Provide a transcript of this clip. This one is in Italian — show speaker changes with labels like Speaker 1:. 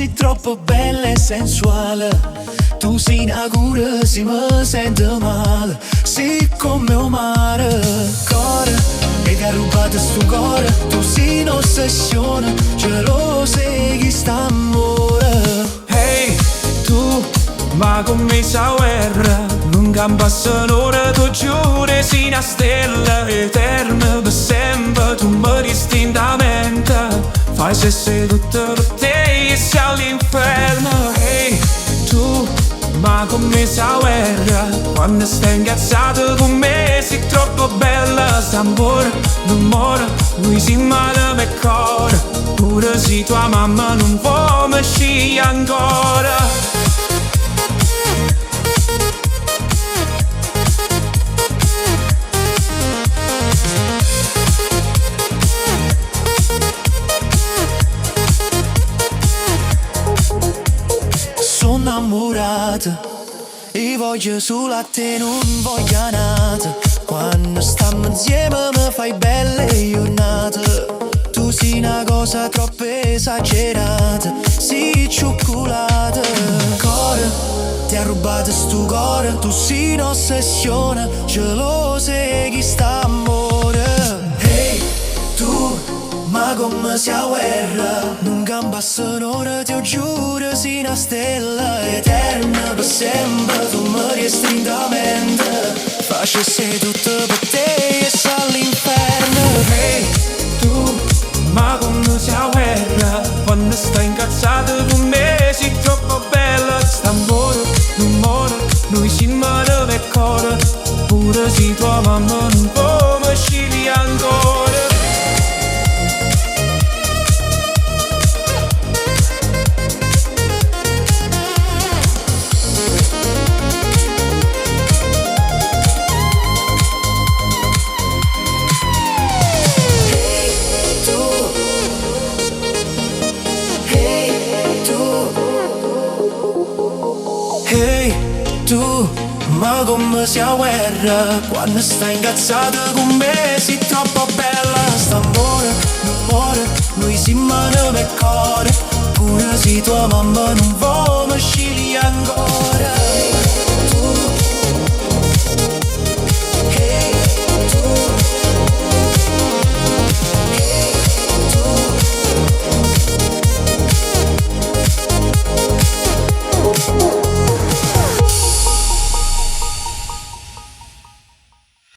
Speaker 1: sei troppo bella e sensuale. Tu sei una cura, si mi sente male. Sei come un mare. Cuore, e ti ha rubato sto cuore. Tu sei un'ossessione, gelosa chi sta amore.
Speaker 2: Hey, tu, ma come sa guerra? Non passa un'ora, tu giuri, sei una stella eterna per sempre. Tu mi distintamente fai se sei tutto per te e sei all'inferno. Hey, tu, ma come sa guerra? Quando stai incazzata con me sei troppo bella. St'amore, l'amore, lui si male me cuore. Pure se tua mamma non vuole me sceglie ancora.
Speaker 1: Sono innamorata e voglio solo a te, non voglio nata. Quando stiamo insieme mi fai belle giornate. Tu sei una cosa troppo esagerata, sei cioccolata. Cuore, ti ha rubato sto cuore. Tu sei un'ossessione, gelosa chi sta amore. Hey, tu, ma come sia guerra? Non passa un'ora, ti giuro, sei una stella eterna per sempre. Tu mi restringamente facessi tutto per te e sei all'inferno.
Speaker 2: Hey, tu, ma come sia guerra? Quando stai incazzata con me sei troppo bella. St'amore, l'amore, noi si male per cuore. Pure se tua mamma non può mi sceglie ancora.
Speaker 1: Hey, tu, ma come sia guerra? Quando stai incazzata con me sei troppo bella. St'amore, l'amore, lui si mano me cuore. Pure se tua mamma non vuole mi sceglie ancora.